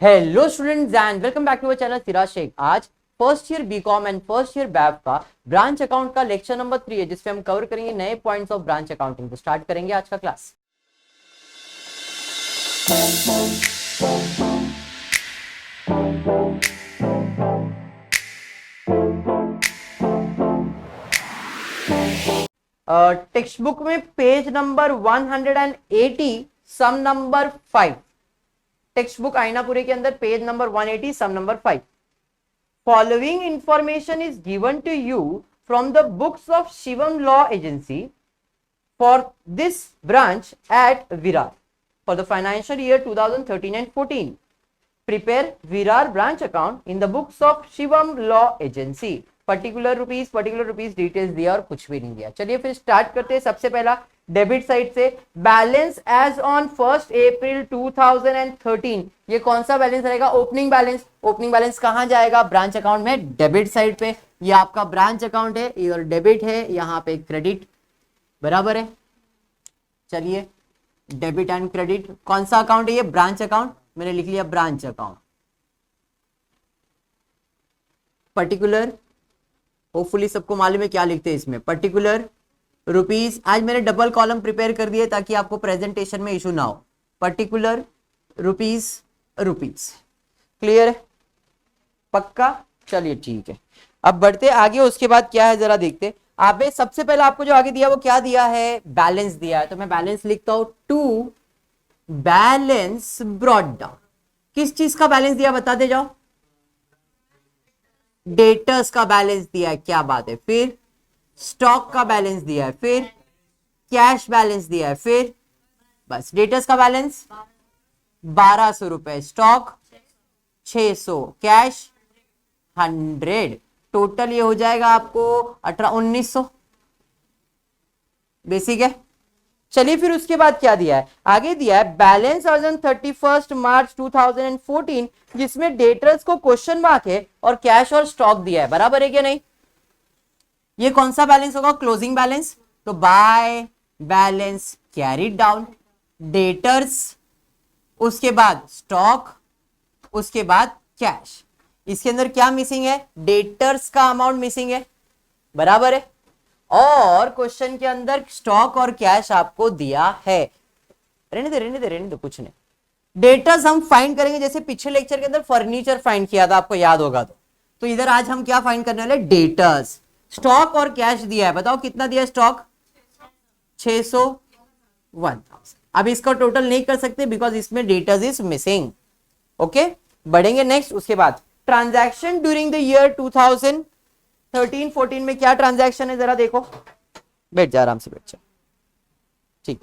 Hello students and welcome back to our channel Siraj Shaikh. आज first year BCom and first year BAF का branch account का lecture number 3 है, जिसपे हम cover करेंगे नए पॉइंट्स ऑफ ब्रांच अकाउंटिंग। तो स्टार्ट करेंगे आज का क्लास। टेक्स्ट बुक में page number 180 sum number 5। Text book Ainapure के अंदर page number 180 sum number 5। Following information is given to you from the books of Shivam law agency for this branch at Virar for the financial year 2013 and 14. Prepare Virar branch account in the books of Shivam Law Agency. Particular rupees details दिया और कुछ भी नहीं दिया। चलिए फिर start करते हैं। सबसे पहला डेबिट साइड से बैलेंस एज ऑन 1 अप्रैल 2013। ये कौन सा बैलेंस रहेगा? Opening balance. ओपनिंग बैलेंस कहां जाएगा? ब्रांच अकाउंट में, डेबिट साइड पे। ये आपका ब्रांच अकाउंट है, इधर डेबिट है, यहाँ पे क्रेडिट, बराबर है। चलिए डेबिट एंड क्रेडिट, कौन सा अकाउंट है ये? Branch account. मैंने लिख लिया ब्रांच अकाउंट। पर्टिकुलर, होपफुली सबको मालूम है क्या लिखते हैं इसमें, पर्टिकुलर रुपीज। आज मैंने डबल कॉलम प्रिपेयर कर दिए ताकि आपको प्रेजेंटेशन में इशू ना हो। Particular rupees, rupees. क्लियर है? पक्का? चलिए ठीक है, अब बढ़ते आगे। उसके बाद क्या है जरा देखते। आप सबसे पहले आपको जो आगे दिया वो क्या दिया है? बैलेंस दिया है। तो मैं बैलेंस लिखता हूं, टू बैलेंस ब्रॉट डाउन। किस चीज का बैलेंस दिया बता दे जाओ? डेटर्स का बैलेंस दिया है, क्या बात है। फिर स्टॉक का बैलेंस दिया है, फिर कैश बैलेंस दिया है, फिर बस डेटर्स का बैलेंस 1200 रुपए, स्टॉक 600, कैश 100। टोटल ये हो जाएगा आपको 1900। बेसिक है। चलिए फिर उसके बाद क्या दिया है? आगे दिया है बैलेंस एज ऑन 31 मार्च 2014, जिसमें डेटर्स को क्वेश्चन मार्क है और कैश और स्टॉक दिया है। बराबर है क्या नहीं? ये कौन सा बैलेंस होगा? Closing balance. तो by balance carried down, debtors, उसके बाद स्टॉक, उसके बाद कैश। इसके अंदर क्या मिसिंग है? डेटर्स का अमाउंट मिसिंग है, बराबर है। और क्वेश्चन के अंदर स्टॉक और कैश आपको दिया है। रहने दे, कुछ नहीं। डेटर्स हम फाइंड करेंगे, जैसे पिछले लेक्चर के अंदर फर्नीचर फाइंड किया था, आपको याद होगा। तो इधर आज हम क्या फाइंड करने वाले? डेटर्स। स्टॉक और कैश दिया है, बताओ कितना दिया? स्टॉक 600, 1000। अब इसका टोटल नहीं कर सकते बिकॉज इसमें डेटर्स इज मिसिंग। ओके, बढ़ेंगे नेक्स्ट। उसके बाद ट्रांजैक्शन ड्यूरिंग द ईयर 2013-14 में क्या ट्रांजैक्शन है जरा देखो। बैठ जा, आराम से बैठ जा, ठीक।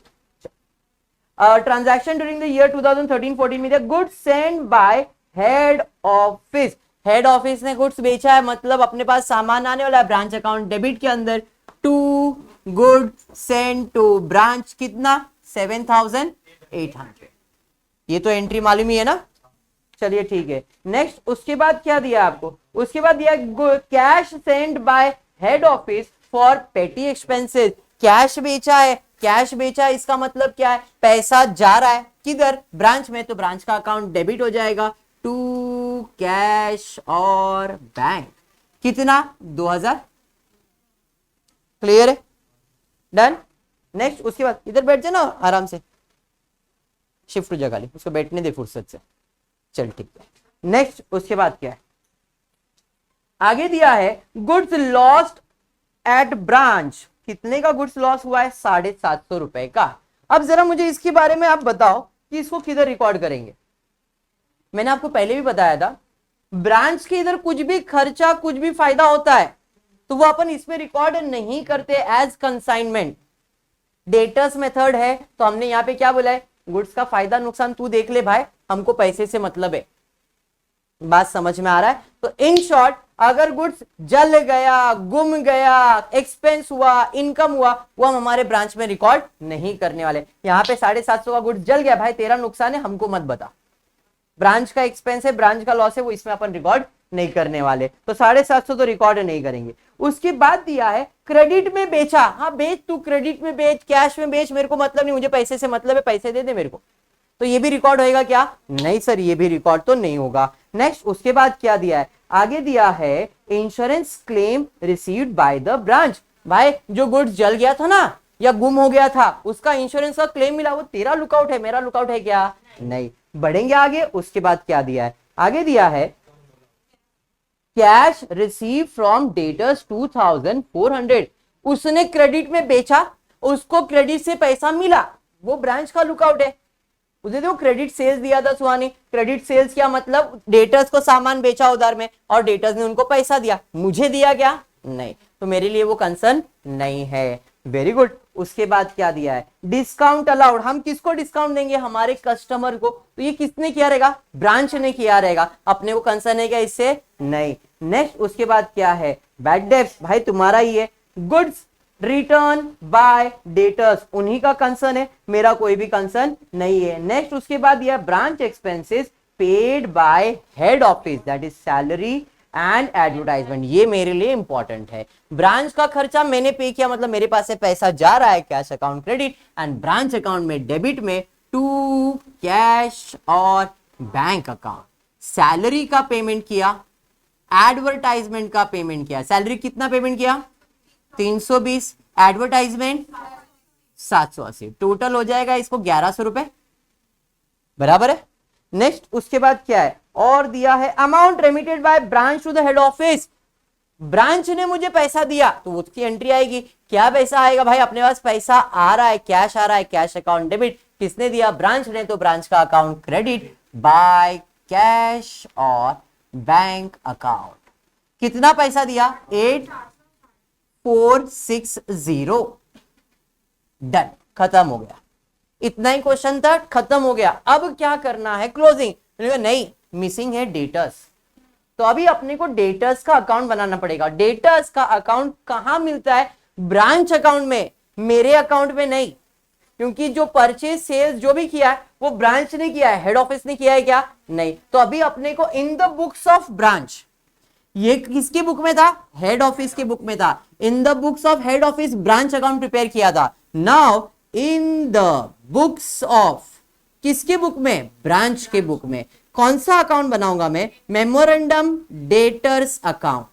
ट्रांजैक्शन ड्यूरिंग द ईयर 2013-14 में goods send bye head office. Head office ने गुड्स बेचा है, मतलब अपने पास सामान आने वाला है ब्रांच अकाउंट डेबिट के अंदर। To good send to branch, कितना? 7800। ये तो एंट्री मालूम ही है ना। चलिए ठीक है, नेक्स्ट। उसके बाद क्या दिया आपको? उसके बाद दिया cash send bye head office for पेटी एक्सपेंसेस। कैश बेचा है, कैश बेचा है, इसका मतलब क्या है? पैसा जा रहा है किधर? ब्रांच में। तो ब्रांच का अकाउंट डेबिट हो जाएगा टू कैश और बैंक। कितना? 2000। क्लियर है? डन। नेक्स्ट। उसके बाद इधर बैठ जाना आराम से, शिफ्ट जगह ले, उसको बैठने दे फुर्सत से। चल ठीक है, नेक्स्ट। उसके बाद क्या है? आगे दिया है गुड्स लॉस्ट एट ब्रांच। कितने का गुड्स लॉस हुआ है? 750 रुपए का। अब जरा मुझे इसके बारे में आप बताओ कि इसको किधर रिकॉर्ड करेंगे। मैंने आपको पहले भी बताया था, ब्रांच के इधर कुछ भी खर्चा, कुछ भी फायदा होता है तो वो अपन इसमें रिकॉर्ड नहीं करते एज कंसाइनमेंट। डेटर्स मेथड है तो हमने यहाँ पे क्या बोला है? गुड्स का फायदा नुकसान तू देख ले भाई, हमको पैसे से मतलब है। बात समझ में आ रहा है? तो इन शॉर्ट, अगर गुड्स जल गया, गुम गया, एक्सपेंस हुआ, इनकम हुआ, वो हम हमारे ब्रांच में रिकॉर्ड नहीं करने वाले। यहाँ पे 750 का गुड्स जल गया, भाई तेरा नुकसान है, हमको मत बता। ब्रांच का एक्सपेंस है, ब्रांच का लॉस है, वो इसमें अपन रिकॉर्ड नहीं करने वाले। तो 750 तो रिकॉर्ड नहीं करेंगे। उसके बाद दिया है क्रेडिट में बेचा। हाँ बेच, तू क्रेडिट में बेच, कैश में बेच, मेरे को मतलब नहीं, मुझे पैसे से मतलब है, पैसे दे दे मेरे को। तो ये भी रिकॉर्ड होएगा क्या? नहीं सर, ये भी रिकॉर्ड तो नहीं होगा। नेक्स्ट उसके बाद क्या दिया है? आगे दिया है insurance claim received by the branch. भाई जो गुड्स जल गया था ना या गुम हो गया था, उसका इंश्योरेंस का क्लेम मिला, वो तेरा लुकआउट है, मेरा लुकआउट है क्या? नहीं। बढ़ेंगे आगे, उसके बाद क्या दिया है? आगे दिया है कैश रिसीव फ्रॉम डेटर्स 2400। उसने क्रेडिट में बेचा, उसको क्रेडिट से पैसा मिला, वो ब्रांच का लुकआउट है। उसे देखो क्रेडिट सेल्स दिया था सुहानी। क्रेडिट सेल्स क्या मतलब? डेटर्स को सामान बेचा उधार में और डेटर्स ने उनको पैसा दिया, मुझे दिया क्या? नहीं, तो मेरे लिए वो कंसर्न नहीं है। Very good. उसके बाद क्या दिया है? Discount allowed. हम किसको डिस्काउंट देंगे? हमारे कस्टमर को। तो ये किसने किया रहेगा? ब्रांच ने किया रहेगा। अपने को कंसर्न है क्या इससे? नहीं। नेक्स्ट उसके बाद क्या है? Bad debts. भाई तुम्हारा ही है। गुड्स रिटर्न बाय डेटर्स, उन्हीं का कंसर्न है, मेरा कोई भी कंसर्न नहीं है। नेक्स्ट उसके बाद यह branch expenses paid by head office, that is salary and advertisement. ये मेरे लिए इंपॉर्टेंट है। ब्रांच का खर्चा मैंने पे किया, मतलब मेरे पास से पैसा जा रहा है cash account credit and branch account में डेबिट में टू कैश और बैंक अकाउंट। सैलरी का पेमेंट किया, एडवर्टाइजमेंट का पेमेंट किया। सैलरी कितना पेमेंट किया? 320, एडवर्टाइजमेंट 780, टोटल हो जाएगा इसको 1100 रुपए, बराबर है। नेक्स्ट उसके बाद क्या है? और दिया है amount remitted by branch to the head office. Branch ने मुझे पैसा दिया तो उसकी एंट्री आएगी। क्या पैसा आएगा? भाई अपने पास पैसा आ रहा है, कैश आ रहा है, कैश अकाउंट डेबिट। किसने दिया? ब्रांच ने, तो ब्रांच का अकाउंट क्रेडिट बाय कैश और बैंक अकाउंट। कितना पैसा दिया? 8460। डन, खत्म हो गया। इतना ही क्वेश्चन था, खत्म हो गया। अब क्या करना है? क्लोजिंग। नहीं, मिसिंग है डेटर्स। तो अभी अपने को डेटर्स का अकाउंट बनाना पड़ेगा। डेटर्स का अकाउंट कहां मिलता है? ब्रांच अकाउंट में, मेरे अकाउंट में नहीं, क्योंकि जो परचेज सेल्स जो भी किया है वो ब्रांच ने किया है, हेड ऑफिस ने किया है क्या? नहीं। तो अभी अपने को in the books of branch, ये किसकी बुक में था? हेड ऑफिस की बुक में था। In the books of head office branch account prepare किया था। Now in the books of, किसके बुक में? ब्रांच के बुक में। कौन सा अकाउंट बनाऊंगा मैं? Memorandum debtors account.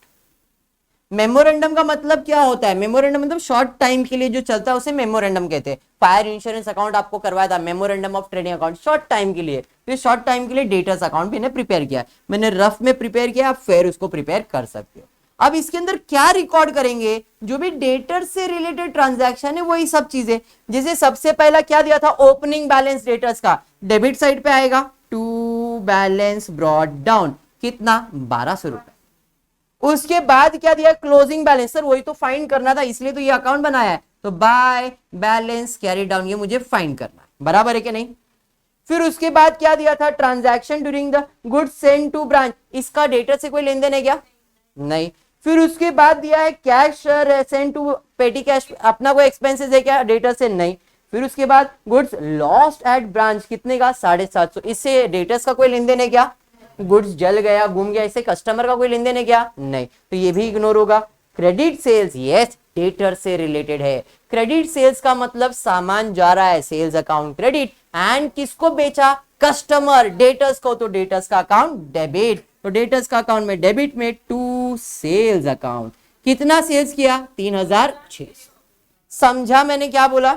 मेमोरेंडम का मतलब क्या होता है? मेमोरेंडम मतलब शॉर्ट टाइम के लिए जो चलता है उसे मेमोरेंडम कहते हैं। फायर इंश्योरेंस अकाउंट आपको करवाया था, memorandum of trading account, short time के लिए। तो शॉर्ट टाइम के लिए डेटर्स अकाउंट भी प्रिपेयर किया। मैंने रफ में प्रिपेयर किया, आप फिर उसको प्रिपेयर कर सकते हो। अब इसके अंदर क्या रिकॉर्ड करेंगे? जो भी डेटर से रिलेटेड ट्रांजैक्शन है वही सब चीजें। जैसे सबसे पहला क्या दिया था? ओपनिंग बैलेंस डेटर्स का, डेबिट साइड पे आएगा टू बैलेंस ब्रॉट डाउन, कितना? 1200 रुपए। उसके बाद क्या दिया? Closing balance. सर वही तो फाइंड करना था, इसलिए तो ये अकाउंट बनाया है। तो बाय बैलेंस कैरी डाउन, ये मुझे फाइंड करना है, बराबर है कि नहीं? फिर उसके बाद क्या दिया था? Transaction during the goods send to branch. इसका डेटर से कोई लेन देन है क्या? नहीं। फिर उसके बाद दिया है cash send to petty cash, अपना कोई एक्सपेंसेस है क्या डेटर से? नहीं। फिर उसके बाद गुड्स लॉस्ट एट ब्रांच, कितने का? 750। इससे डेटर्स का कोई लेन देन है क्या? गुड्स जल गया, गुम गया, इससे कस्टमर का कोई लेन देन है क्या? नहीं। तो ये भी इग्नोर होगा। क्रेडिट सेल्स, यस, डेटर से रिलेटेड है। क्रेडिट सेल्स का मतलब सामान जा रहा है, सेल्स अकाउंट क्रेडिट, एंड किसको बेचा? कस्टमर। डेटर्स को, तो डेटर्स का अकाउंट डेबिट। तो डेटर्स का अकाउंट में डेबिट में टू सेल्स अकाउंट। कितना सेल्स किया? 3600। समझा मैंने क्या बोला?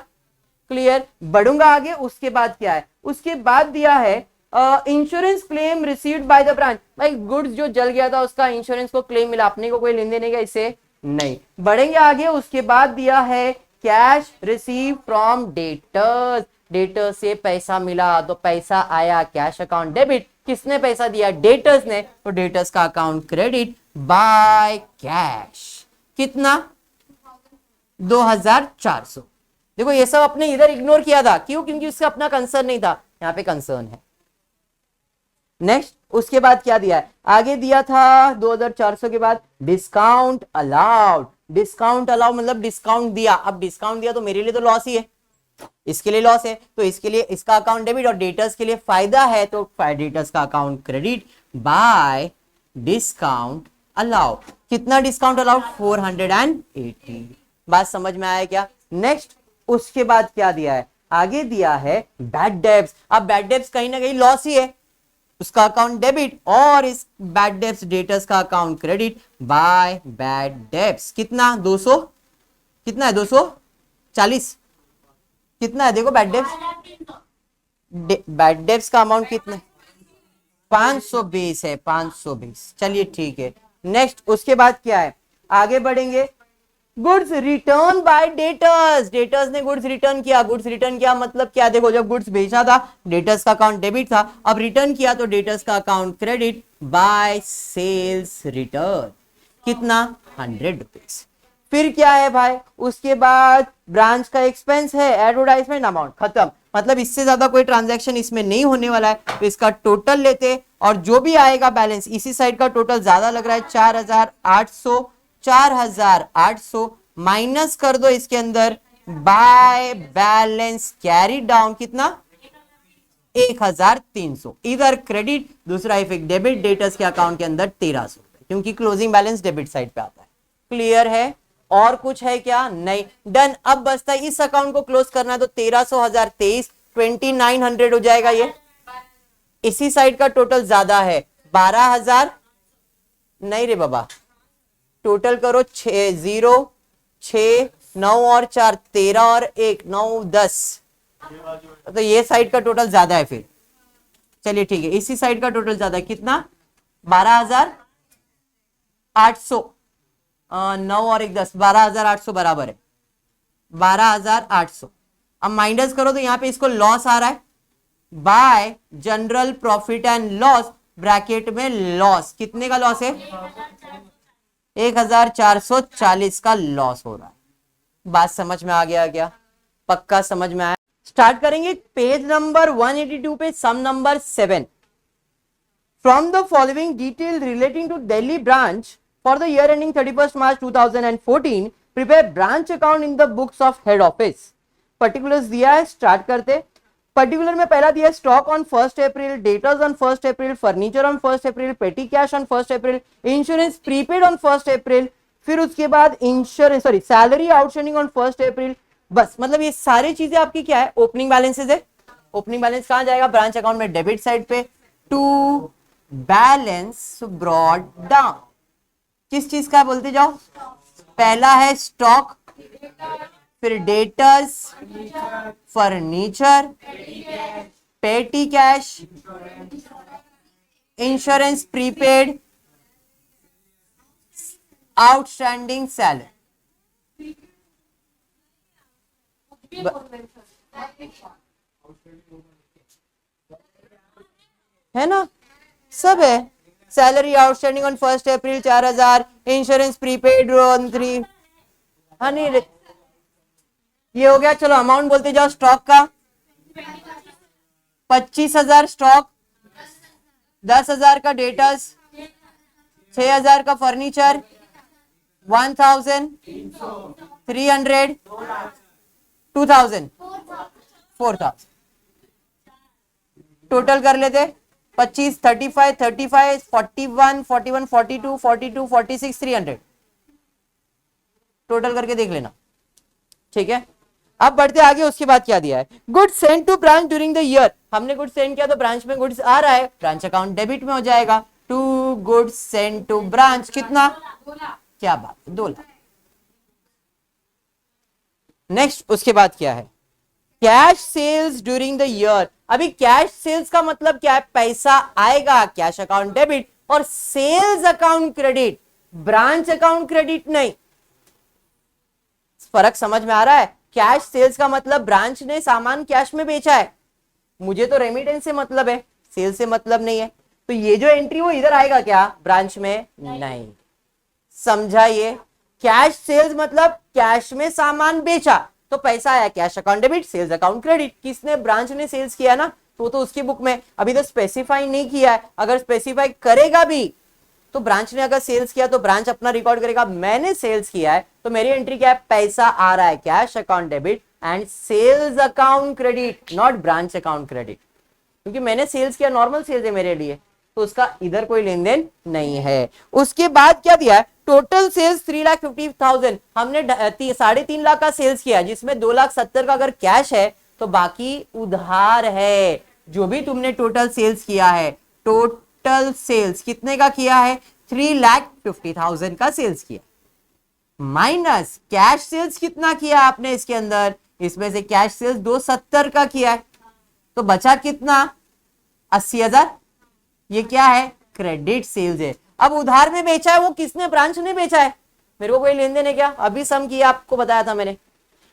क्लियर? बढ़ूंगा आगे। उसके बाद क्या है? उसके बाद दिया है insurance claim received by the branch. भाई गुड्स जो जल गया था उसका इंश्योरेंस को क्लेम मिला, अपने को कोई लेन देन है क्या इससे? नहीं। बढ़ेंगे आगे। उसके बाद दिया है cash receive from debtors. Debtors से पैसा मिला तो पैसा आया कैश अकाउंट डेबिट। किसने पैसा दिया? डेटर्स ने। तो डेटर्स का अकाउंट क्रेडिट बाय कैश। कितना? 2400। देखो ये सब अपने इधर इग्नोर किया था, क्यों? क्योंकि उसका अपना कंसर्न नहीं था, यहां पे कंसर्न है। नेक्स्ट उसके बाद क्या दिया है? आगे दिया था 2400 के बाद डिस्काउंट अलाउड। डिस्काउंट अलाउड मतलब डिस्काउंट दिया। अब डिस्काउंट दिया तो मेरे लिए तो लॉस ही है, इसके लिए लॉस है, तो इसके लिए इसका अकाउंट डेबिट, और डेटर्स के लिए फायदा है तो डेटर्स का account credit bye discount allowed. कितना डिस्काउंट अलाउड? 480। बात समझ में आया क्या? नेक्स्ट उसके बाद क्या दिया है? आगे दिया है बैड डेब्ट्स। अब बैड डेब्ट्स कहीं ना कहीं लॉस ही है, उसका अकाउंट डेबिट और इस बैड डेब्ट्स डेटर्स का account credit by bad debts. कितना 200, कितना है 240, कितना है देखो बैड डेब्ट्स, बैड डेब्ट्स का अमाउंट कितना है 520 है, 520। चलिए ठीक है, नेक्स्ट उसके बाद क्या है, आगे बढ़ेंगे। Goods return by debtors, debtors ने गुड्स रिटर्न किया। गुड्स रिटर्न किया मतलब क्या, देखो जब गुड्स बेचा था डेटर्स का अकाउंट डेबिट था, अब रिटर्न किया तो डेटर्स का account credit by sales return. कितना 100 रुपीज। फिर क्या है भाई, उसके बाद ब्रांच का एक्सपेंस है, एडवर्टाइजमेंट अमाउंट खत्म, मतलब इससे ज्यादा कोई ट्रांजैक्शन इसमें नहीं होने वाला है, तो इसका टोटल लेते और जो भी आएगा बैलेंस, इसी साइड का टोटल ज्यादा लग रहा है 4800, 4800 माइनस कर दो इसके अंदर बाय बैलेंस कैरी डाउन, कितना 1300। इधर क्रेडिट, दूसरा इफेक्ट डेबिट, डेटर्स के अकाउंट के अंदर 1300 रुपए, क्योंकि क्लोजिंग बैलेंस डेबिट साइड पे आता है। क्लियर है, और कुछ है क्या, नहीं, डन। अब बचता है इस अकाउंट को क्लोज करना है, तो 1300 1023 2900 हो जाएगा। ये इसी साइड का टोटल ज्यादा है 12000, नहीं रे बाबा, टोटल करो 6 0 6 9 और 4 13 और 1 9 10, तो ये साइड का टोटल ज्यादा है फिर। चलिए ठीक है, इसी साइड का टोटल ज्यादा है, कितना 12800, 9 और 1 10, 12800 बराबर है 12800। अब माइनस करो तो यहां पे इसको लॉस आ रहा है bye general profit and loss, bracket में लॉस, कितने का लॉस है 1440 का लॉस हो रहा है। बात समझ में आ गया क्या, पक्का समझ में आया। स्टार्ट करेंगे पेज नंबर 182 पे, sum number 7। From the following detail relating to Delhi branch for the year ending 31st March 2014, prepare branch account in the books of head office। particulars दिया है, स्टार्ट करते। पर्टिकुलर में पहला दिया stock on 1 April, debtors on 1 April, furniture on 1 अप्रैल, पेटी cash on 1 April, insurance prepaid on 1 अप्रैल, फिर उसके बाद इंश्योरेंस सैलरी आउटस्टैंडिंग ऑन 1 अप्रैल। बस मतलब ये सारी चीजें आपकी क्या है, ओपनिंग बैलेंसेज है। ओपनिंग बैलेंस कहां जाएगा, ब्रांच अकाउंट में डेबिट साइड पे, टू बैलेंस ब्रॉट डाउन। किस चीज का बोलते जाओ, पहला है स्टॉक, फिर डेटर्स, फर्नीचर, पेटी cash, insurance prepaid, outstanding salary. है ना, सब है। Salary outstanding on 1 April 4000, insurance prepaid on 3, हाँ नहीं ये हो गया। चलो अमाउंट बोलते जाओ, स्टॉक का 25,000 स्टॉक, 10,000 का डेटर्स, 6,000 का फर्नीचर, 1,300, 2,000, 4,000। टोटल कर लेते 25 35 35 41 41 42 42 46 300, टोटल करके देख लेना, ठीक है। अब बढ़ते आगे, उसके बाद क्या दिया है, goods send to branch during the year. हमने गुड्स सेंड किया तो ब्रांच में गुड्स आ रहा है, ब्रांच अकाउंट डेबिट में हो जाएगा। To goods send to branch, कितना, क्या बात है 2 लाख। नेक्स्ट उसके बाद क्या है, cash sales during the year. अभी कैश सेल्स का मतलब क्या है, पैसा आएगा, कैश अकाउंट डेबिट और sales account credit, branch account credit नहीं। फर्क समझ में आ रहा है, कैश सेल्स का मतलब ब्रांच ने सामान कैश में बेचा है, मुझे तो रेमिटेंस से मतलब है, सेल से मतलब नहीं है, तो ये जो एंट्री वो इधर आएगा क्या, ब्रांच में नहीं। समझा ये, कैश सेल्स मतलब कैश में सामान बेचा तो पैसा आया, cash account debit, sales account credit. किसने, ब्रांच ने सेल्स किया ना, तो उसकी बुक में अभी तो स्पेसिफाई नहीं किया है, अगर स्पेसिफाई करेगा भी तो ब्रांच ने अगर सेल्स किया तो ब्रांच अपना रिकॉर्ड करेगा, मैंने सेल्स किया है तो मेरी एंट्री क्या है, पैसा आ रहा है, cash account debit and sales account credit, not branch account credit, क्योंकि मैंने सेल्स किया, नॉर्मल सेल्स है मेरे लिए, तो उसका इधर कोई लेन देन नहीं है। उसके बाद क्या दिया है, टोटल सेल्स 3,50,000, हमने 3.5 लाख का सेल्स किया, जिसमें 2,70,000 का अगर कैश है तो बाकी उधार है। जो भी तुमने टोटल सेल्स किया है, टोटल सेल्स कितने का किया है, 3,50,000 का सेल्स किया, माइनस कैश सेल्स कितना किया आपने इसके अंदर, इसमें से कैश सेल्स 270 का किया है, तो बचा कितना, 80,000। ये क्या है, क्रेडिट सेल्स है। अब उधार में बेचा है वो किसने, ब्रांच ने बेचा है, मेरे को कोई लेन देन है क्या, अभी सम किया आपको बताया था मैंने।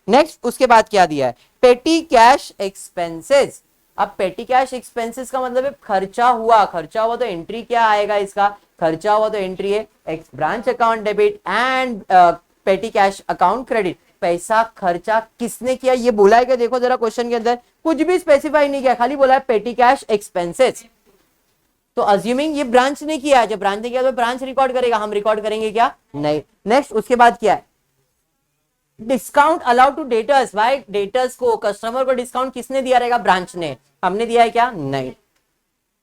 नेक्स्ट उसके बाद क्या दिया है, पेटी कैश एक्सपेंसेस। अब पेटी कैश एक्सपेंसेस का मतलब है खर्चा हुआ, खर्चा हुआ तो एंट्री क्या आएगा इसका, खर्चा हुआ तो एंट्री है x branch account debit and पेटी कैश अकाउंट क्रेडिट। पैसा खर्चा किसने किया ये बोला है क्या, देखो जरा क्वेश्चन के अंदर कुछ भी स्पेसिफाई नहीं किया, खाली बोला है पेटी कैश एक्सपेंसेस। तो अज्यूमिंग ये ब्रांच ने किया है, जब ब्रांच ने किया तो ब्रांच रिकॉर्ड करेगा, हम रिकॉर्ड करेंगे क्या, नहीं। नेक्स्ट उसके बाद क्या है, डिस्काउंट अलाउड टू डेटर्स। भाई डेटर्स को, कस्टमर को डिस्काउंट किसने दिया रहेगा, ब्रांच ने, हमने दिया है क्या, नहीं।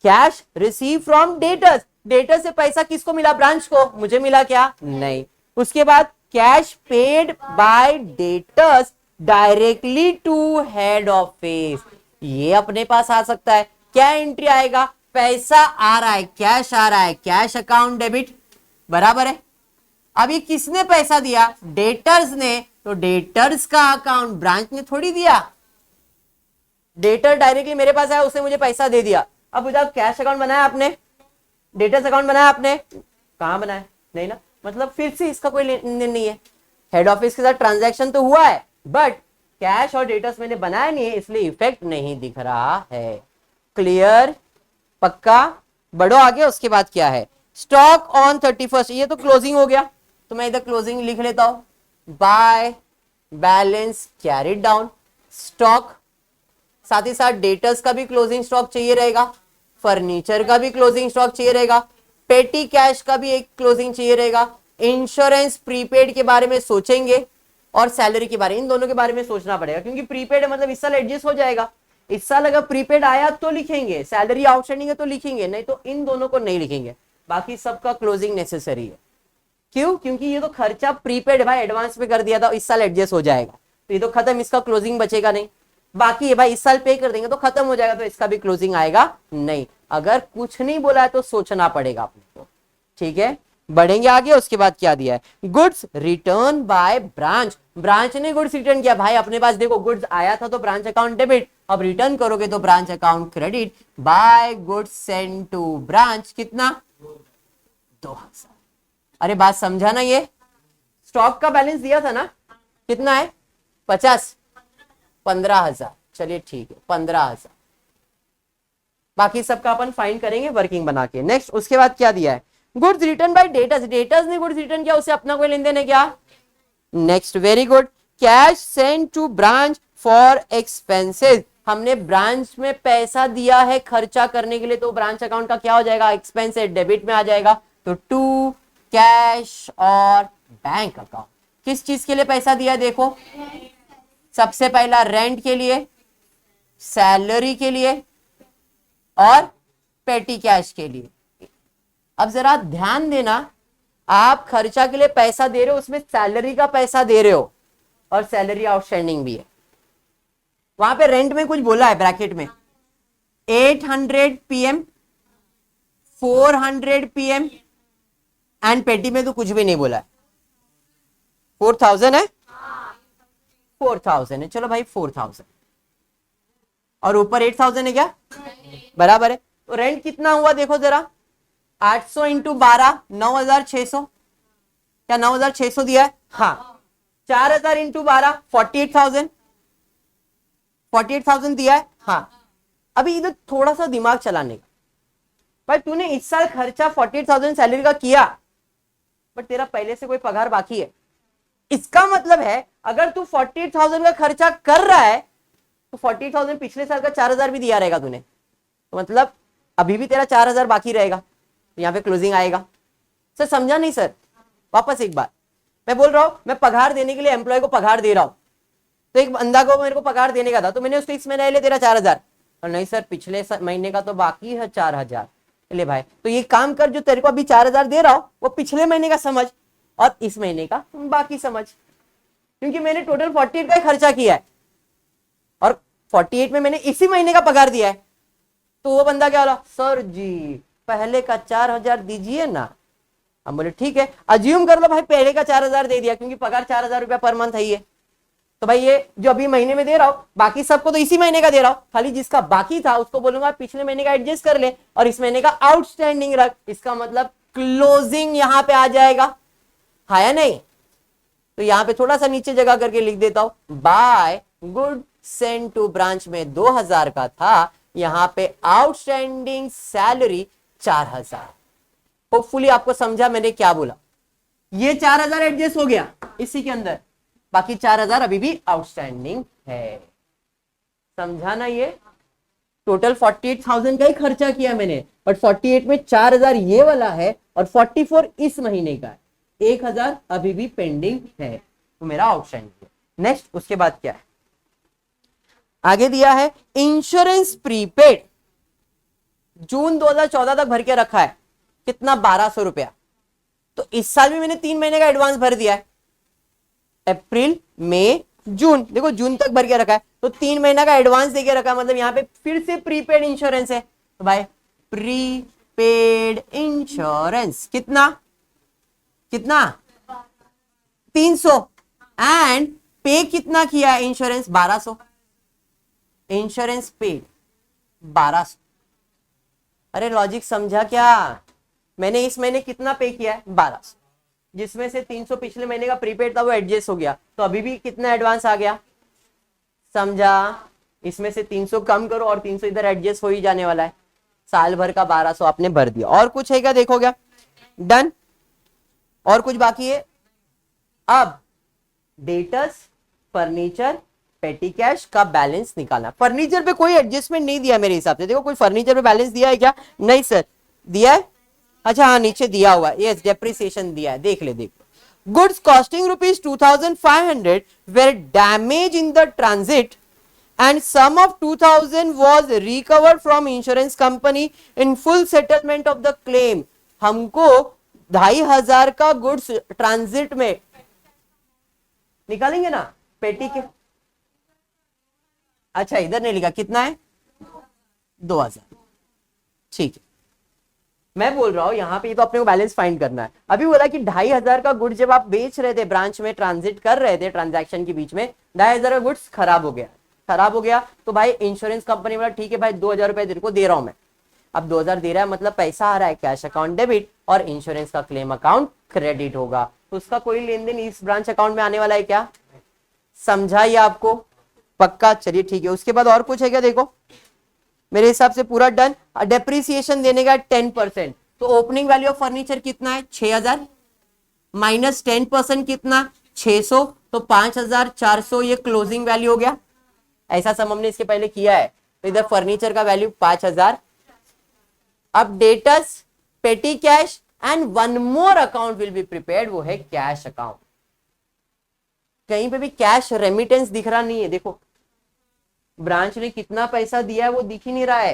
Cash receive from debtors, debtor से पैसा किसको मिला, ब्रांच को, मुझे मिला क्या, नहीं। उसके बाद cash paid by debtors directly to head office, ये अपने पास आ सकता है। क्या एंट्री आएगा, पैसा आ रहा है, कैश आ रहा है, कैश अकाउंट डेबिट, बराबर है। अब ये किसने पैसा दिया, डेटर्स ने, तो डेटर्स का अकाउंट ब्रांच ने थोड़ी दिया, डेटर डायरेक्टली मेरे पास आया, उसने मुझे पैसा दे दिया। अब उधर कैश अकाउंट बनाया आपने, डेटर्स अकाउंट बनाया आपने, कहां बनाया, नहीं ना, मतलब फिर से इसका कोई लेन देन नहीं है। हेड ऑफिस के साथ ट्रांजैक्शन तो हुआ है बट कैश और डेटर्स मैंने बनाया नहीं है, इसलिए इफेक्ट नहीं दिख रहा है। क्लियर, पक्का, बढ़ो आगे। उसके बाद क्या है, स्टॉक ऑन 31st, ये तो क्लोजिंग हो गया, तो मैं इधर क्लोजिंग लिख लेता हूं, by balance carried down, stock, साथ ही साथ डेटर्स का भी क्लोजिंग स्टॉक चाहिए रहेगा, फर्नीचर का भी क्लोजिंग स्टॉक चाहिए रहेगा, पेटी कैश का भी एक क्लोजिंग चाहिए रहेगा, इंश्योरेंस प्रीपेड के बारे में सोचेंगे और सैलरी के बारे में, इन दोनों के बारे में सोचना पड़ेगा, क्योंकि प्रीपेड मतलब इस साल एडजस्ट हो जाएगा, इस साल अगर प्रीपेड आया तो लिखेंगे, सैलरी आउटस्टैंडिंग है तो लिखेंगे, नहीं तो इन दोनों को नहीं लिखेंगे, बाकी सबका क्लोजिंग नेसेसरी है। क्यों, क्योंकि ये तो खर्चा प्रीपेड भाई एडवांस में कर दिया था, इस साल एडजस्ट हो जाएगा, तो ये तो खत्म, इसका क्लोजिंग बचेगा नहीं। बाकी है भाई इस साल पे कर देंगे तो खत्म हो जाएगा, तो इसका भी क्लोजिंग आएगा नहीं। अगर कुछ नहीं बोला है तो सोचना पड़ेगा अपने को, ठीक है। बढ़ेंगे आगे। उसके बाद क्या दिया है, goods return by branch, branch ने गुड्स रिटर्न किया। भाई अपने पास देखो गुड्स आया था तो ब्रांच अकाउंट डेबिट, अब रिटर्न करोगे तो branch account credit, by goods send to branch, कितना, 2,000। अरे बात समझा ना, ये स्टॉक का बैलेंस दिया था ना, कितना है, 50, 15,000, चलिए ठीक है 15,000, बाकी सबका अपन फाइंड करेंगे वर्किंग बना के। नेक्स्ट उसके बाद क्या दिया है, goods return by debtors, debtors ने गुड्स रिटर्न किया, उसे अपना कोई लेन देन है क्या, next very good. Cash send to branch for expenses, हमने ब्रांच में पैसा दिया है खर्चा करने के लिए, तो ब्रांच अकाउंट का क्या हो जाएगा, एक्सपेंस डेबिट में आ जाएगा, तो टू कैश और बैंक अकाउंट। किस चीज के लिए पैसा दिया, देखो सबसे पहला रेंट के लिए, सैलरी के लिए और पेटी कैश के लिए। अब जरा ध्यान देना, आप खर्चा के लिए पैसा दे रहे हो, उसमें सैलरी का पैसा दे रहे हो और सैलरी आउटस्टैंडिंग भी है। वहां पे रेंट में कुछ बोला है ब्रैकेट में, 800 PM, 400 PM एंड पेटी में तो कुछ भी नहीं बोला है। 4,000 है, 4,000 है, चलो भाई 4,000 और ऊपर 8,000 है क्या, बराबर है। तो रेंट कितना हुआ देखो जरा, 800 इंटू 12, 9,600, क्या 9,600 दिया है, हाँ। 4,000 इंटू 12, 48,000, 48,000 दिया है, हाँ। अभी इधर थोड़ा सा दिमाग चलाने का, भाई तूने इस साल खर्चा 48,000 सैलरी का किया, बट तेरा पहले से कोई पगार बाकी है, इसका मतलब है अगर तू 48,000 का खर्चा कर रहा है तो 48,000 पिछले साल का 4,000 भी दिया रहेगा तूने, तो मतलब अभी भी तेरा 4,000 बाकी रहेगा, तो यहाँ पे क्लोजिंग आएगा। सर समझा नहीं सर, वापस एक बार मैं बोल रहा हूं, मैं पगार देने के लिए एम्प्लॉय को पगार दे रहा हूं, तो एक बंदा को मेरे को पगार देने का था, तो मैंने उसको इस महीने ले तेरा 4,000, और नहीं सर पिछले महीने का तो बाकी है 4,000, ले भाई तो ये काम कर, जो तेरे को अभी 4,000 दे रहा हूं वो पिछले महीने का समझ और इस महीने का बाकी समझ, क्योंकि मैंने टोटल 48 का खर्चा किया है और 48 में मैंने इसी महीने का पगार दिया है। तो वो बंदा क्या बोला, सर जी पहले का 4,000 दीजिए ना। हम बोले ठीक है, अज्यूम कर लो भाई पहले का 4,000 दे दिया, क्योंकि पगार 4,000 रुपया पर मंथ है ये। तो भाई ये जो अभी महीने में दे रहा हूं, बाकी सबको तो इसी महीने का दे रहा हूं, खाली जिसका बाकी था उसको बोलूंगा पिछले महीने का एडजस्ट कर ले और इस महीने का आउटस्टैंडिंग रख। इसका मतलब क्लोजिंग यहां पे आ जाएगा, हाँ या नहीं। तो यहां पे थोड़ा सा नीचे जगह करके लिख देता हूं, by good send to branch में 2,000 का था, यहां पे आउटस्टैंडिंग सैलरी 4,000। होपफुली आपको समझा मैंने क्या बोला। ये 4,000 एडजस्ट हो गया इसी के अंदर, बाकी 4,000 अभी भी आउटस्टैंडिंग है। समझा ना? ये टोटल 48,000 का ही खर्चा किया मैंने, बट 48 में 4,000 ये वाला है और 44 इस महीने का है, 1,000 अभी भी पेंडिंग है, तो मेरा आउटस्टैंडिंग है। नेक्स्ट उसके बाद क्या है, आगे दिया है इंश्योरेंस प्रीपेड, जून 2014 तक भर के रखा है, कितना 1,200 रुपया। तो इस साल भी मैंने 3 महीने का एडवांस भर दिया है, अप्रैल मई जून, देखो जून तक भर के रखा है, तो 3 महीना का एडवांस देके रखा है, मतलब यहाँ पे फिर से प्रीपेड इंश्योरेंस है। तो भाई प्रीपेड इंश्योरेंस कितना कितना 300 एंड पे कितना किया है इंश्योरेंस 1,200, इंश्योरेंस पेड 1,200। अरे लॉजिक समझा क्या? मैंने इस महीने कितना पे किया है 1,200, जिसमें से 300 पिछले महीने का प्रीपेड था वो एडजस्ट हो गया, तो अभी भी कितना एडवांस आ गया, समझा? इसमें से 300 कम करो और 300 इधर एडजस्ट हो ही जाने वाला है, साल भर का 1,200 आपने भर दिया। और कुछ है क्या, देखो क्या, डन, और कुछ बाकी है। अब डेटर्स, फर्नीचर, पेटी कैश का बैलेंस निकालना। फर्नीचर पे कोई एडजस्टमेंट नहीं दिया मेरे हिसाब से, देखो कोई फर्नीचर पे बैलेंस दिया है क्या? नहीं सर, दिया है? अच्छा हाँ नीचे दिया हुआ है, यस डेप्रिसिएशन दिया है, देख ले, देख। Goods costing ₹2,500 were damaged in the transit and sum of 2,000 was recovered from insurance company in full settlement of the claim। हमको 2,500 का गुड्स ट्रांजिट में निकालेंगे ना पेटी के। अच्छा इधर नहीं लिखा, कितना है 2,000, ठीक है। मैं बोल रहा हूं यहां पे तो अपने को बैलेंस फाइंड करना है। अभी बोला कि 2,500 का गुड्स जब आप बेच रहे थे, ब्रांच में ट्रांजिट कर रहे थे, ट्रांजैक्शन के बीच में 2,500 का गुड्स खराब हो गया, खराब हो गया तो भाई इंश्योरेंस कंपनी बोला ठीक है भाई 2,000 रुपए तेरे को दे रहा हूं मैं। अब 2,000 दे रहा है मतलब पैसा आ रहा है, कैश अकाउंट डेबिट और इंश्योरेंस का क्लेम अकाउंट क्रेडिट होगा, तो उसका कोई लेन देन इस ब्रांच अकाउंट में आने वाला है क्या? समझा ये आपको? पक्का, चलिए ठीक है। उसके बाद और कुछ है क्या, देखो मेरे हिसाब से पूरा डन। डेप्रिसिएशन देने का 10%, तो ओपनिंग वैल्यू ऑफ फर्नीचर कितना है 6,000 माइनस 10% कितना 600, तो 5,400 ये क्लोजिंग वैल्यू हो गया। ऐसा सम हमने इसके पहले किया है, तो इधर फर्नीचर का वैल्यू 5,000। अब डेटर्स, पेटी cash and one more account will be prepared, वो है कैश अकाउंट। कहीं पे भी कैश रेमिटेंस दिख रहा नहीं है, देखो ब्रांच ने कितना पैसा दिया है वो दिख ही नहीं रहा है,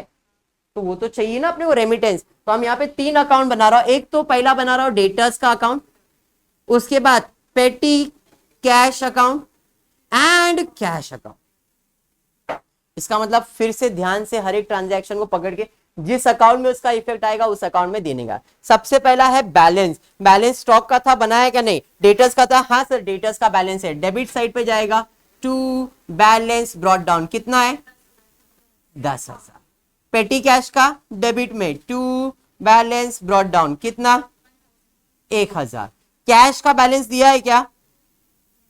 तो वो तो चाहिए ना अपने को रेमिटेंस। तो हम यहाँ पे 3 अकाउंट बना रहा हूं, एक तो पहला बना रहा हूं डेटर्स का अकाउंट, उसके बाद पेटी cash account and cash account. इसका मतलब फिर से ध्यान से हर एक ट्रांजैक्शन को पकड़ के जिस अकाउंट में उसका इफेक्ट आएगा उस अकाउंट में देने का। सबसे पहला है बैलेंस, बैलेंस स्टॉक का था, बनाया क्या? नहीं। डेटर्स का था, हाँ सर डेटर्स का बैलेंस है, डेबिट साइड पे जाएगा, टू बैलेंस ब्रॉट डाउन कितना है 10,000। पेटी कैश का डेबिट में टू बैलेंस ब्रॉट डाउन कितना 1,000। कैश का बैलेंस दिया है क्या?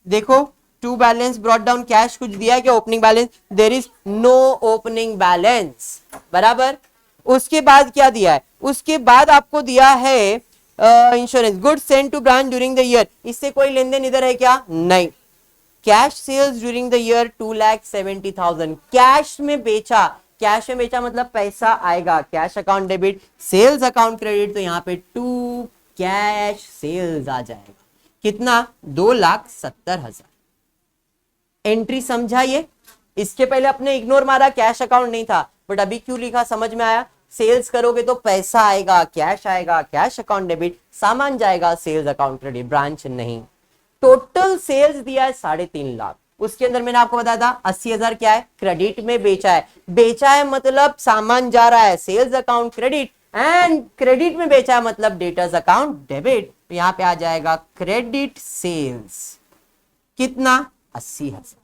देखो to balance brought down cash कुछ दिया है क्या? Opening balance, there is no opening balance, बराबर। उसके बाद क्या दिया है? उसके बाद आपको दिया है insurance goods send to branch during the year, इससे कोई लेन देन इधर है क्या? नहीं। Cash sales during the year 2,70,000, cash में बेचा, कैश में बेचा मतलब पैसा आएगा, cash account debit, sales account credit, तो यहाँ पे टू कैश सेल्स आ जाएगा, कितना 2,70,000। एंट्री समझा ये? इसके पहले अपने इग्नोर मारा, कैश अकाउंट नहीं था, बट अभी क्यों लिखा समझ में आया? सेल्स करोगे तो पैसा आएगा, कैश आएगा, कैश अकाउंट डेबिट, सामान जाएगा सेल्स अकाउंट क्रेडिट, ब्रांच नहीं। टोटल सेल्स दिया है 3.5 लाख, उसके अंदर मैंने आपको बताया था 80,000 क्या है, क्रेडिट में बेचा है। बेचा है मतलब सामान जा रहा है, sales account credit, and credit में बेचा है मतलब डेटर्स अकाउंट डेबिट। तो यहां पे आ जाएगा क्रेडिट सेल्स, कितना, 80,000।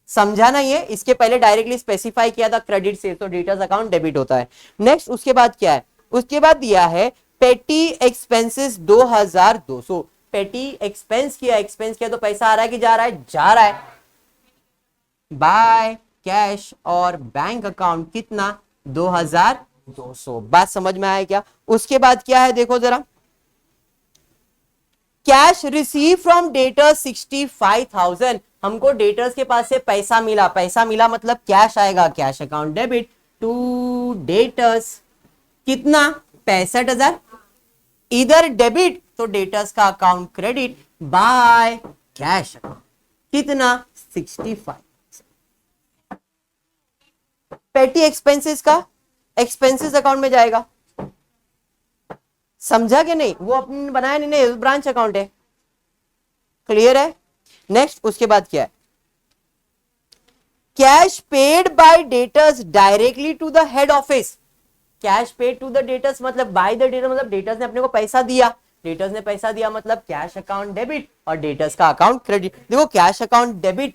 समझा ना ये, इसके पहले डायरेक्टली स्पेसिफाई किया था क्रेडिट सेल्स, तो डेटर्स अकाउंट डेबिट होता है। नेक्स्ट उसके बाद क्या है, उसके बाद दिया है पेटी एक्सपेंसेस 2200। पेटी एक्सपेंस किया, एक्सपेंस किया तो पैसा आ रहा है कि जा रहा है, जा रहा है, बाय कैश और बैंक अकाउंट, कितना, 2200। बात समझ में आया क्या। उसके बाद क्या है देखो जरा, कैश रिसीव फ्रॉम डेटर्स 65,000। हमको डेटर्स के पास से पैसा मिला, पैसा मिला मतलब कैश आएगा, cash account debit to debtors, कितना, 65,000। इधर डेबिट तो डेटर्स का account credit by cash account, कितना, 65। पेटी एक्सपेंसेस का एक्सपेंसेस अकाउंट में जाएगा, समझा कि नहीं, वो अपने बनाया नहीं, ब्रांच अकाउंट है, क्लियर है। नेक्स्ट उसके बाद क्या है, cash paid by debtors directly to the head office. Cash paid to the debtors मतलब बाय द डेटर मतलब डेटर्स ने अपने को पैसा दिया, डेटर्स ने पैसा दिया मतलब कैश अकाउंट डेबिट और डेटर्स का अकाउंट क्रेडिट। देखो कैश अकाउंट डेबिट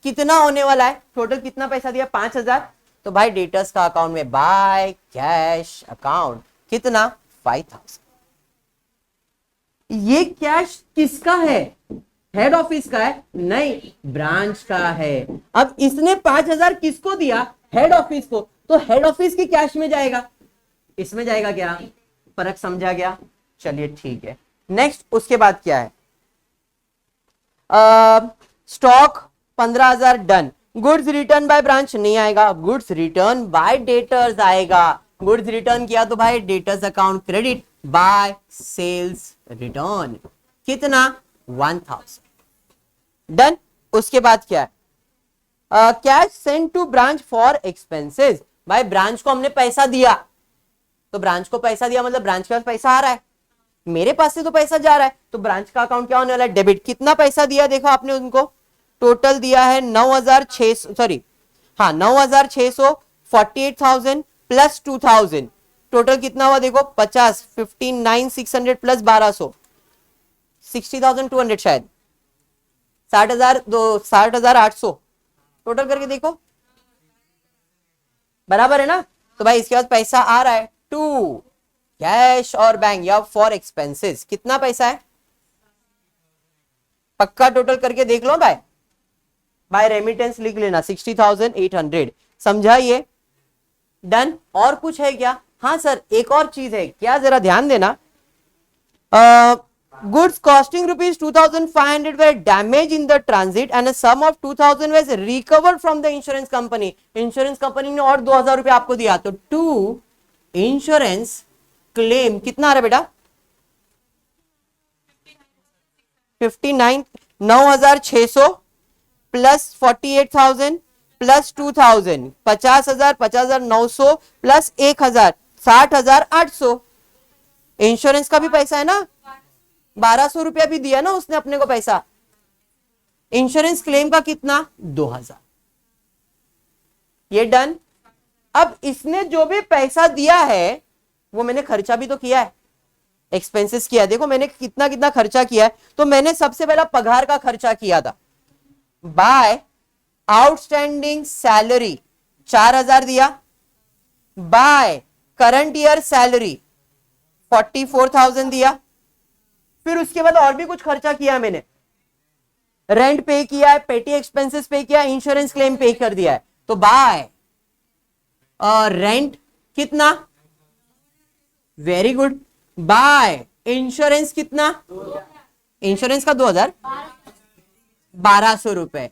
कितना होने वाला है, टोटल कितना पैसा दिया, 5,000, तो भाई डेटर्स का अकाउंट में बाय कैश अकाउंट, कितना, 5,000। ये कैश किसका है, हेड ऑफिस का है, नहीं ब्रांच का है। अब इसने 5,000 किसको दिया, हेड ऑफिस को, तो हेड ऑफिस की कैश में जाएगा, इसमें जाएगा क्या, फर्क समझा गया, चलिए ठीक है। नेक्स्ट उसके बाद क्या है, stock 15,000 done, goods return by branch नहीं आएगा, गुड्स रिटर्न बाय डेटर्स आएगा। गुड्स रिटर्न किया तो भाई debtors account credit by sales return, कितना, 1,000 डन। उसके बाद क्या है, cash send to branch for expenses. भाई ब्रांच को हमने पैसा दिया, तो ब्रांच को पैसा दिया मतलब ब्रांच के पास पैसा आ रहा है, मेरे पास से तो पैसा जा रहा है, तो ब्रांच का अकाउंट क्या होने वाला है, डेबिट। कितना पैसा दिया देखो आपने उनको, टोटल दिया है 9,600, सॉरी हाँ 9,600, 48,000 प्लस 2,000, टोटल कितना हुआ देखो, 50, 59,600 प्लस 1,200, 60,200 शायद, 60,800 टोटल करके देखो, बराबर है ना। तो भाई इसके बाद पैसा आ रहा है टू कैश और बैंक या फॉर एक्सपेंसेस, कितना पैसा है, पक्का टोटल करके देख लो भाई, बाय रेमिटेंस लिख लेना 60,800, समझाइए, डन। और कुछ है क्या, हाँ सर एक और चीज है क्या, जरा ध्यान देना, goods costing rupees 2,500 were damaged in the transit and a sum of 2,000 was recovered from the insurance company। Insurance company ने और 2,000 रुपए आपको दिया, तो टू इंश्योरेंस क्लेम कितना आ रहा है बेटा, 59, 9,600 प्लस 48,000 प्लस 2,000, 50,000, 50,900 प्लस 1,000, 60,800। इंश्योरेंस का भी पैसा है ना, 1,200 रुपया भी दिया ना उसने अपने को पैसा। इंश्योरेंस क्लेम का कितना, 2,000, ये डन। अब इसने जो भी पैसा दिया है वो मैंने खर्चा भी तो किया है, एक्सपेंसेस किया है। देखो मैंने कितना कितना खर्चा किया है, तो मैंने सबसे पहला पगार का खर्चा किया था, बाय आउटस्टैंडिंग सैलरी 4,000 दिया, बाय करंट ईयर सैलरी 44,000 दिया। फिर उसके बाद और भी कुछ खर्चा किया मैंने, रेंट पे किया है, पेटी एक्सपेंसेस पे किया, इंश्योरेंस क्लेम पे कर दिया है, तो बाय रेंट कितना, वेरी गुड, बाय इंश्योरेंस कितना, इंश्योरेंस का 2,000, 1,200 रुपए,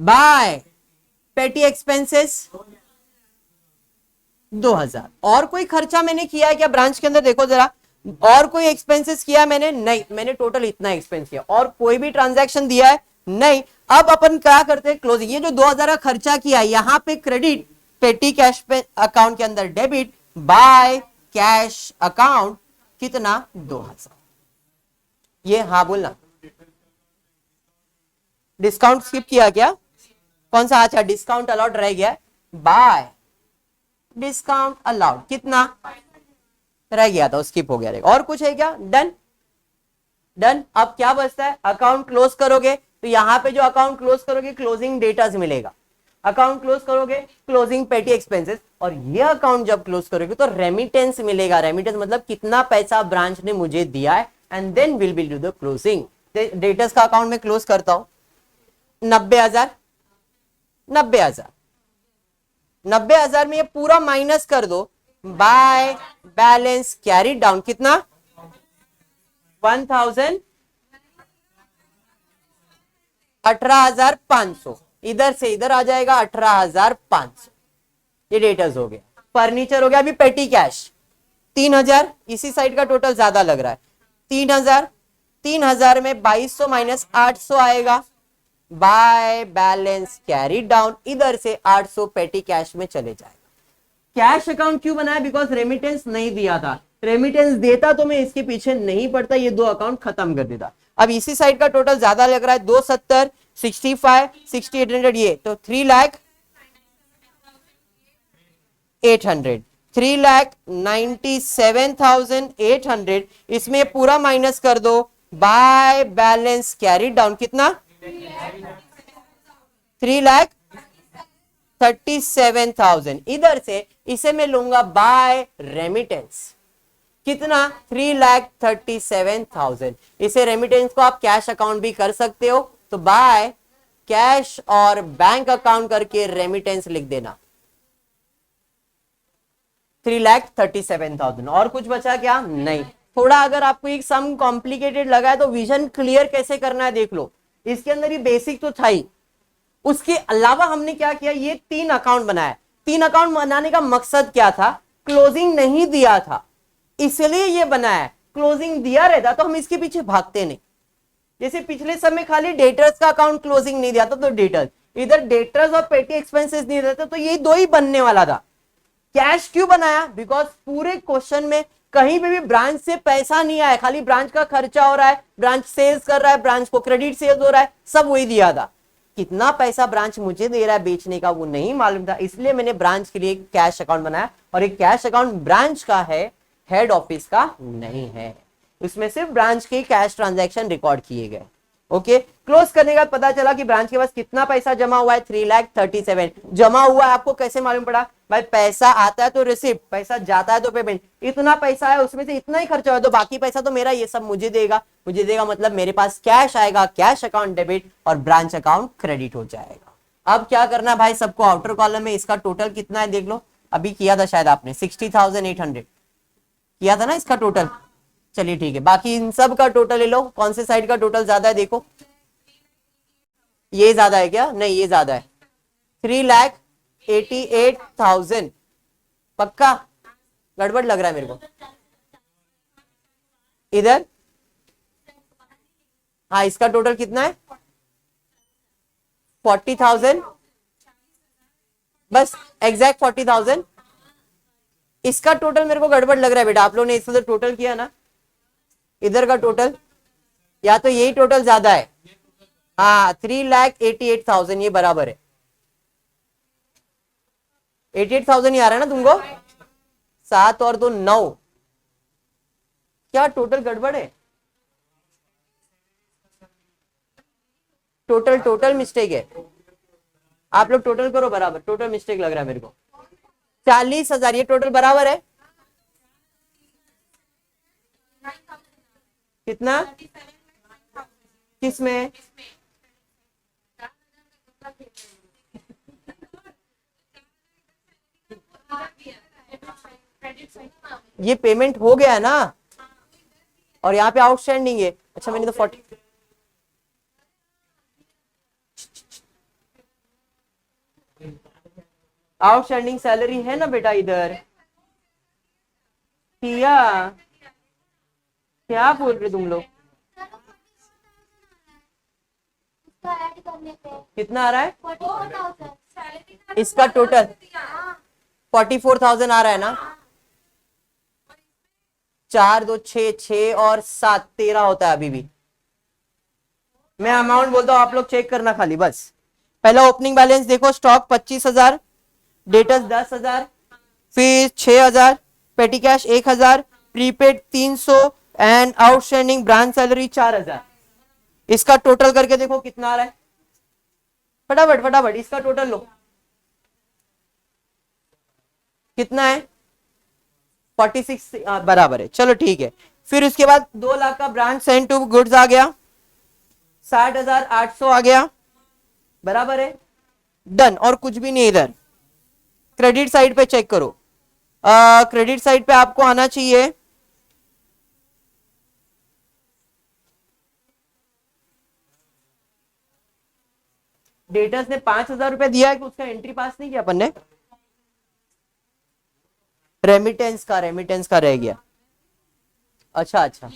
बाय पेटी एक्सपेंसेस 2,000। और कोई खर्चा मैंने किया है क्या ब्रांच के अंदर, देखो जरा, और कोई एक्सपेंसेस किया मैंने, नहीं, मैंने टोटल इतना एक्सपेंस किया। और कोई भी ट्रांजैक्शन दिया है, नहीं। अब अपन क्या करते हैं, क्लोजिंग, ये जो 2,000 का खर्चा किया यहां पे क्रेडिट, पेटी कैश पे अकाउंट के अंदर डेबिट, बाय कैश अकाउंट कितना, 2,000। ये हाँ बोलना, डिस्काउंट स्किप किया क्या, कौन सा? अच्छा, डिस्काउंट अलाउड रह गया, बाय डिस्काउंट अलाउड कितना रह गया था, स्किप हो गया। और कुछ है क्या? Done done. अब क्या बचता है? अकाउंट क्लोज करोगे तो यहाँ पे जो अकाउंट क्लोज करोगे क्लोजिंग डेटाज मिलेगा, अकाउंट क्लोज करोगे क्लोजिंग पेटी एक्सपेंसेस, और ये अकाउंट जब क्लोज करोगे तो रेमिटेंस मिलेगा। रेमिटेंस मतलब कितना पैसा ब्रांच ने मुझे दिया है, and then will be do the closing. Debtors का अकाउंट में क्लोज करता हूं 90,000, 90,000, 90,000 में ये पूरा माइनस कर दो बाय बैलेंस कैरी डाउन कितना 1000, 18,500, इधर से इधर आ जाएगा 18,500। ये डेटर्स हो गया। फर्नीचर हो गया। अभी पेटी कैश 3,000, इसी साइड का टोटल ज्यादा लग रहा है। 3,000, 3,000 में 2,200 माइनस 800 आएगा बाय बैलेंस कैरी डाउन, इधर से 800 पेटी कैश में चले जाएगा। कैश अकाउंट क्यों बनाया? बिकॉज रेमिटेंस नहीं दिया था। रेमिटेंस देता तो मैं इसके पीछे नहीं पड़ता, ये दो अकाउंट खत्म कर देता। अब इसी साइड का टोटल ज्यादा लग रहा है, 270, 65, 6800, ये तो 3,800, 3,97,800, इसमें पूरा माइनस कर दो बाय बैलेंस कैरी डाउन कितना 3,37,000, इधर से इसे मैं लूंगा बाय रेमिटेंस कितना 3,37,000। इसे रेमिटेंस को आप कैश अकाउंट भी कर सकते हो, तो बाय कैश और बैंक अकाउंट करके रेमिटेंस लिख देना 3,37,000। और कुछ बचा क्या? नहीं। थोड़ा अगर आपको एक सम कॉम्प्लिकेटेड लगा है तो विजन क्लियर कैसे करना है देख लो। इसके अंदर ये बेसिक तो था ही, उसके अलावा हमने क्या किया, ये 3 अकाउंट बनाया। 3 अकाउंट बनाने का मकसद क्या था? क्लोजिंग नहीं दिया था इसलिए ये बनाया। क्लोजिंग दिया रहता तो हम इसके पीछे भागते नहीं। जैसे पिछले समय खाली डेटर्स का अकाउंट क्लोजिंग नहीं दिया था तो डेटर्स, इधर डेटर्स और पेटी एक्सपेंसेस नहीं रहते तो ये दो ही बनने वाला था। कैश क्यों बनाया? बिकॉज पूरे क्वेश्चन में कहीं पे भी ब्रांच से पैसा नहीं आया, खाली ब्रांच का खर्चा हो रहा है, ब्रांच सेल्स कर रहा है, ब्रांच को क्रेडिट सेल्स हो रहा है, सब वही दिया था। कितना पैसा ब्रांच मुझे दे रहा है बेचने का वो नहीं मालूम था, इसलिए मैंने ब्रांच के लिए कैश अकाउंट बनाया। और एक कैश अकाउंट ब्रांच का है, हेड ऑफिस का नहीं है। इसमें सिर्फ ब्रांच के कैश ट्रांजैक्शन रिकॉर्ड किए गए। ओके, क्लोज करने का पता चला कि ब्रांच के पास कितना पैसा जमा हुआ है 3,37,000 जमा हुआ है। आपको कैसे मालूम पड़ा? भाई पैसा आता है तो रिसिप्ट, पैसा जाता है तो पेमेंट। इतना पैसा है उसमें से इतना ही खर्चा हो तो बाकी पैसा तो मेरा, ये सब मुझे देगा। मुझे देगा मतलब मेरे पास कैश आएगा, कैश अकाउंट डेबिट और ब्रांच अकाउंट क्रेडिट हो जाएगा। अब क्या करना भाई, सबको आउटर कॉलम में इसका टोटल कितना है देख लो। अभी किया था शायद आपने 60,800 किया था ना इसका टोटल। चलिए ठीक है, बाकी इन सब का टोटल ले लो। कौन से साइड का टोटल ज्यादा है देखो, ये ज्यादा है क्या? नहीं, ये ज्यादा है 3,88,000। पक्का? गड़बड़ लग रहा है मेरे को इधर। हाँ, इसका टोटल कितना है 40,000, बस एग्जैक्ट 40,000। इसका टोटल मेरे को गड़बड़ लग रहा है बेटा, आप लोगों ने इसका तो टोटल किया ना, इधर का टोटल या तो यही टोटल ज्यादा है। हाँ, 3,88,000 ये बराबर है। 88,000 ही आ रहा है ना तुमको? 7 और 2 9। क्या टोटल गड़बड़ है? टोटल मिस्टेक है। आप लोग टोटल करो बराबर, टोटल मिस्टेक लग रहा है मेरे को। 40,000 ये टोटल बराबर है कितना? किसमें? ये पेमेंट हो गया है ना, और यहाँ पे आउटस्टैंडिंग है। अच्छा, मैंने तो 40 आउटस्टैंडिंग सैलरी है ना बेटा इधर। किया क्या बोल रहे तुम लोग? कितना आ रहा है इसका टोटल? 44,000 आ रहा है ना। 4 2 6 6 और 7 13 होता है अभी भी। मैं अमाउंट बोलता हूं, आप लोग चेक करना खाली बस। पहला ओपनिंग बैलेंस देखो, स्टॉक 25,000, डेटर्स 10,000, फिर 6,000, पेटी cash 1,000, prepaid 300 and outstanding branch salary 4,000। इसका टोटल करके देखो कितना आ रहा है, फटाफट फटाफट इसका टोटल लो, कितना है 46 बराबर है। चलो ठीक है। फिर उसके बाद 2 लाख का ब्रांच सेंड टू गुड्स आ गया, 60,800 आ गया, बराबर है, डन। और कुछ भी नहीं इधर। क्रेडिट साइड पे चेक करो, क्रेडिट साइड पे आपको आना चाहिए डेटर्स ने 5,000 रुपए दिया है कि उसका एंट्री पास नहीं किया अपन ने, रेमिटेंस का रह गया। अच्छा अच्छा,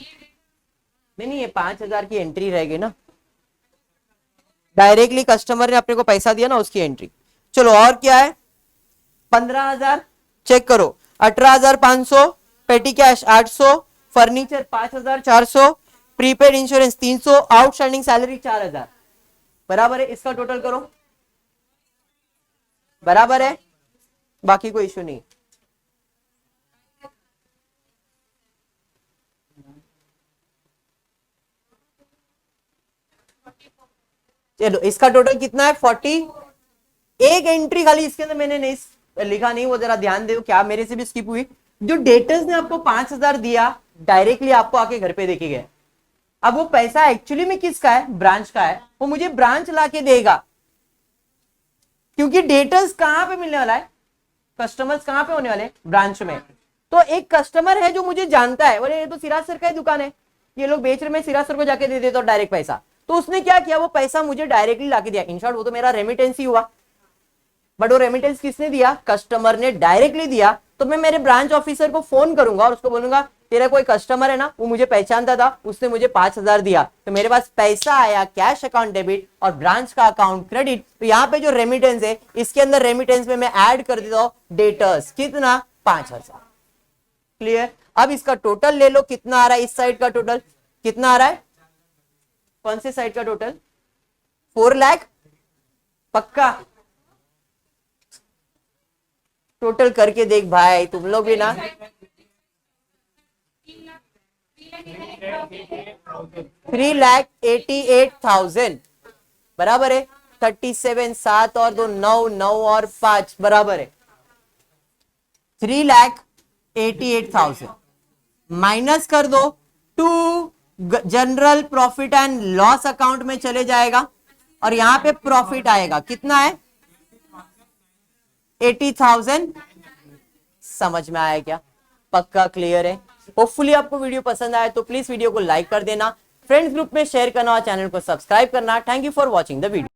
नहीं ये 5,000 की एंट्री रह गई ना, डायरेक्टली कस्टमर ने अपने को पैसा दिया ना, उसकी एंट्री। चलो और क्या है, 15,000 चेक करो, 18,500, पेटी cash 800, furniture 5,400, prepaid insurance 300, outstanding salary 4,000, बराबर है। इसका टोटल करो, बराबर है, बाकी कोई इश्यू नहीं। चलो इसका टोटल कितना है 40। एक एंट्री खाली इसके अंदर मैंने नहीं लिखा, नहीं वो जरा ध्यान दो, क्या मेरे से भी स्किप हुई। जो डेटर्स ने आपको 5,000 दिया, डायरेक्टली आपको आके घर पे देखे गए। अब वो पैसा एक्चुअली में किसका है, ब्रांच का है, वो मुझे ब्रांच लाके देगा, क्योंकि डेटर्स कहां पे मिलने वाला है, कस्टमर्स कहां पे होने वाले, ब्रांच में। तो एक कस्टमर है जो मुझे जानता है, बोले ये तो सिराज सर का ही दुकान है, ये लोग बेच रहे, मैं सिराज सर को जाके दे देता हूं डायरेक्ट पैसा। तो उसने क्या किया, वो पैसा मुझे डायरेक्टली लाके दिया। इन शॉर्ट वो तो मेरा रेमिटेंस ही हुआ, बट वो रेमिटेंस किसने दिया, कस्टमर ने डायरेक्टली दिया। तो मैं मेरे ब्रांच ऑफिसर को फोन करूंगा और उसको बोलूंगा तेरा कोई कस्टमर है ना, वो मुझे पहचानता था, उसने मुझे 5,000 दिया, तो मेरे पास पैसा आया, कैश अकाउंट डेबिट और ब्रांच का अकाउंट क्रेडिट। तो यहाँ पे जो रेमिटेंस है, इसके अंदर रेमिटेंस में मैं ऐड कर देता हूं डेटर्स, कितना 5,000। क्लियर। अब इसका टोटल ले लो, कितना आ रहा है, इस साइड का टोटल कितना आ रहा है, कौन से साइड का टोटल, 4 लाख पक्का। टोटल करके देख भाई, तुम लोग भी ना, 3,88,000 बराबर है, 37 7 और 2 9 9 और 5 बराबर है 3,88,000। माइनस कर दो, to general profit and loss account में चले जाएगा और यहां पे प्रॉफिट आएगा, कितना है 80,000। समझ में आया क्या, पक्का क्लियर है। होपफुली आपको वीडियो पसंद आया तो प्लीज वीडियो को लाइक कर देना, फ्रेंड्स ग्रुप में शेयर करना और चैनल को सब्सक्राइब करना। Thank you for watching the video.